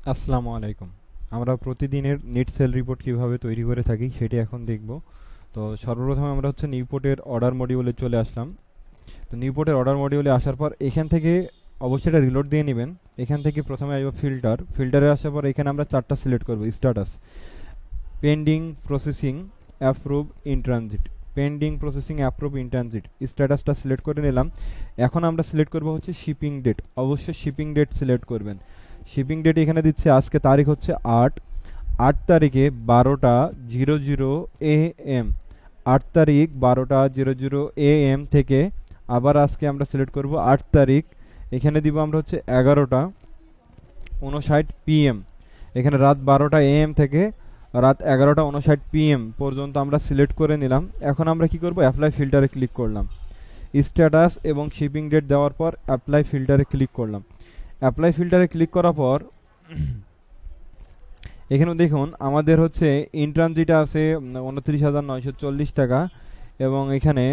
আসসালামু আলাইকুম। আমরা প্রতিদিনের নেট সেল রিপোর্ট কিভাবে তৈরি করে থাকি সেটি এখন দেখব। তো সর্বপ্রথমে আমরা হচ্ছে নিউপোর্টের অর্ডার মডিউলে চলে আসলাম। তো নিউপোর্টের অর্ডার মডিউলে আসার পর এখান থেকে অবশ্যই এটা রিলোড দিয়ে নেবেন। এখান থেকে প্রথমে আসবো ফিল্টারে আসার পর এখানে আমরা চারটা সিলেক্ট করব। Status, pending, processing, approve, in transit. Pending, processing, approve, in transit স্ট্যাটাসটা সিলেক্ট করে নিলাম। এখন আমরা সিলেক্ট করব হচ্ছে শিপিং ডেট। অবশ্যই শিপিং ডেট সিলেক্ট করবেন। শিপিং ডেট এখানে দিচ্ছে, আজকে তারিখ হচ্ছে 8 তারিখে 12:00 AM। 8 তারিখ 12:00 AM থেকে আবার আজকে আমরা সিলেক্ট করব 8 তারিখ। এখানে দিব আমরা হচ্ছে 11:59 PM। এখানে রাত 12টা AM থেকে রাত 11:59 PM পর্যন্ত আমরা সিলেক্ট করে নিলাম। এখন আমরা কি করব, অ্যাপ্লাই ফিল্টারে ক্লিক করলাম। স্ট্যাটাস এবং শিপিং ডেট দেওয়ার পর অ্যাপ্লাই ফিল্টারে ক্লিক করলাম। অ্যাপ্লাই ফিল্টারে ক্লিক করার পর এখানে দেখুন আমাদের হচ্ছে ইন্ট্রানজিটা আছে 29,940 টাকা, এবং এখানে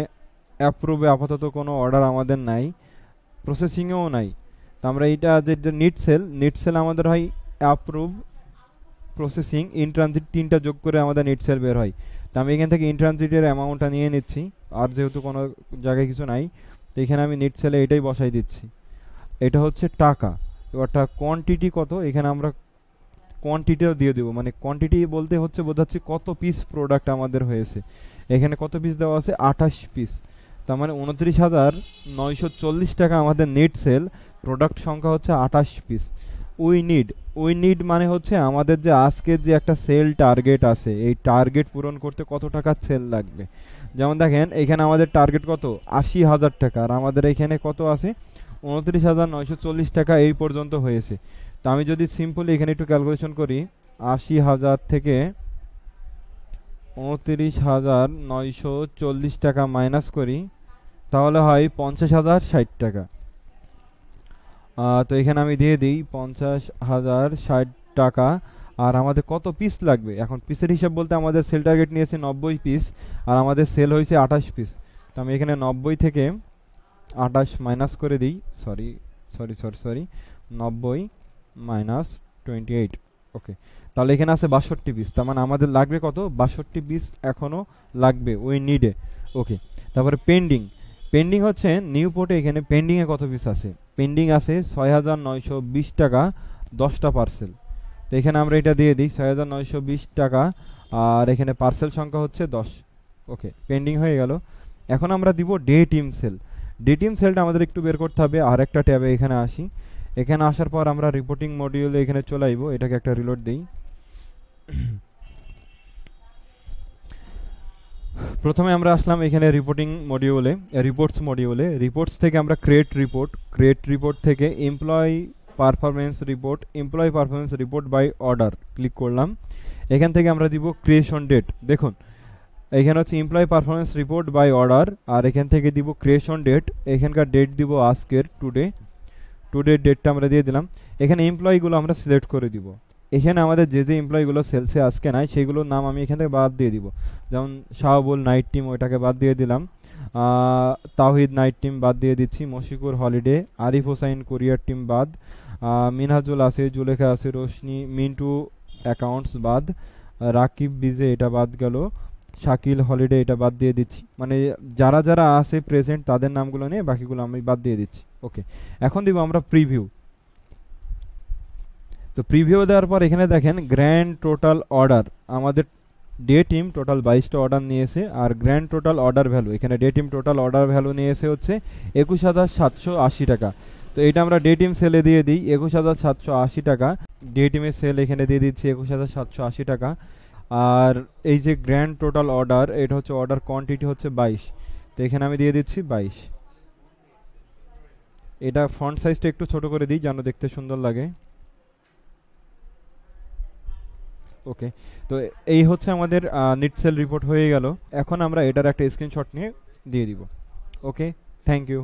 অ্যাপ্রুভে আপাতত কোনো অর্ডার আমাদের নাই, প্রসেসিংয়েও নাই। তো আমরা এইটা যে নিট সেল আমাদের হয় অ্যাপ্রুভ, প্রসেসিং, ইন্ট্রানজিট তিনটা যোগ করে আমাদের নিট সেল বের হয়। তো আমি এখান থেকে ইন্ট্রানজিটের অ্যামাউন্টটা নিয়ে নিচ্ছি, আর যেহেতু কোনো জায়গায় কিছু নাই তো এখানে আমি নিট সেলে এটাই বসাই দিচ্ছি। এটা হচ্ছে টাকা। এবারটা কোয়ান্টিটি কত, এখানে আমরা কোয়ান্টিটিও দিয়ে দেবো, মানে কোয়ান্টিটি বলতে হচ্ছে বোঝাচ্ছি কত পিস প্রোডাক্ট আমাদের হয়েছে। এখানে কত পিস দেওয়া আছে, 28 পিস। তার মানে 29,940 টাকা আমাদের নেট সেল, প্রোডাক্ট সংখ্যা হচ্ছে 28 piece. We need we need মানে হচ্ছে আমাদের যে আজকের যে একটা সেল টার্গেট আছে, এই টার্গেট পূরণ করতে কত টাকা সেল লাগবে। যেমন দেখেন এখানে আমাদের টার্গেট কত, 80,000 টাকা, আর আমাদের এখানে কত আছে, 29,940 টাকা এই পর্যন্ত হয়েছে। তো আমি যদি সিম্পলি এখানে একটু ক্যালকুলেশন করি, 80,000 থেকে 29,940 টাকা মাইনাস করি, তাহলে হয় 50,060 টাকা। তো এখানে আমি দিয়ে দিই 50,060 টাকা। আর আমাদের কত পিস লাগবে, এখন পিসের হিসাব বলতে আমাদের সেল টার্গেট নিয়েছে 90 পিস, আর আমাদের সেল হয়েছে 28 পিস। তো আমি এখানে 90 থেকে 28 মাইনাস করে দিই, sorry sorry sorry sorry 90 minus 28। ওকে, তাহলে এখানে আছে 62 পিস। তার মানে আমাদের লাগবে কত, 62 পিস এখনও লাগবে ওই নিডে। ওকে, তারপরে পেন্ডিং। পেন্ডিং হচ্ছে নিউপোর্টে এখানে পেন্ডিংয়ে কত পিস আছে, পেন্ডিং আছে 6,920 টাকা 10টা পার্সেল। তো এখানে আমরা এটা দিয়ে দিই 6,920 টাকা, আর এখানে পার্সেল সংখ্যা হচ্ছে 10। ওকে, পেন্ডিং হয়ে গেল। এখন আমরা দিব day team cell. Day team সেলটা আমাদের একটু বের করতে হবে, আর একটা ট্যাবে এখানে আসি। এখানে আসার পর আমরা রিপোর্টিং মডিউলে এখানে চলে আইব, এটাকে একটা রিলোড দিই। প্রথমে আমরা আসলাম এখানে রিপোর্টিং মডিউলে, রিপোর্টস থেকে আমরা ক্রিয়েট রিপোর্ট থেকে employee performance report by order click করলাম। এখান থেকে আমরা দিব ক্রিয়েশন ডেট। দেখুন এখানে হচ্ছে employee performance report by order, আর এখান থেকে দিব ক্রিয়েশন ডেট। এখানকার ডেট দিব আজকের টুডের ডেটটা আমরা দিয়ে দিলাম। এখানে এমপ্লয়িগুলো আমরা সিলেক্ট করে দিব। এখানে আমাদের যে এমপ্লয়িগুলো সেলসে আজকে নাই সেগুলোর নাম আমি এখান থেকে বাদ দিয়ে দিব। যেমন শাহবুল নাইট টিম, ওইটাকে বাদ দিয়ে দিলাম। তাওহিদ নাইট টিম বাদ দিয়ে দিচ্ছি। মশিকুর হলিডে, আরিফ হোসাইন কোরিয়ার টিম বাদ, মিনহাজুল আছে, জুলেখা আছে, রোশনি, মিন্টু অ্যাকাউন্টস বাদ, রাকিব বিজে এটা বাদ গেল, শাকিল হলিডে এটা বাদ দিয়ে দিচ্ছি। মানে যারা যারা আছে প্রেজেন্ট তাদের নামগুলো নিয়ে বাকিগুলো আমি বাদ দিয়ে দিচ্ছি। ওকে, এখন দিব আমরা প্রিভিউ। তো প্রিভিউ দেওয়ার পর এখানে দেখেন গ্র্যান্ড টোটাল অর্ডার, আমাদের ডে টিম টোটাল 22টা অর্ডার নিয়েছে, আর গ্র্যান্ড টোটাল অর্ডার ভ্যালু এখানে day team total order value নিয়েছে হচ্ছে 21,780 টাকা। তো এটা আমরা ডে টিম সেলে দিয়ে দিই 21,780 টাকা। ডে টিমের সেল এখানে দিয়ে দিচ্ছি 21,780 টাকা। আর এই যে গ্র্যান্ড টোটাল অর্ডার, এটা হচ্ছে অর্ডার কোয়ান্টিটি হচ্ছে 22, তো এখানে আমি দিয়ে দিচ্ছি 22। এটা ফন্ট সাইজটা একটু ছোট করে দিই যেন দেখতে সুন্দর লাগে। ওকে, তো এই হচ্ছে আমাদের নিট সেল রিপোর্ট হয়ে গেল। এখন আমরা এটার একটা স্ক্রিনশট নিয়ে দিয়ে দিব। ওকে, থ্যাংক ইউ।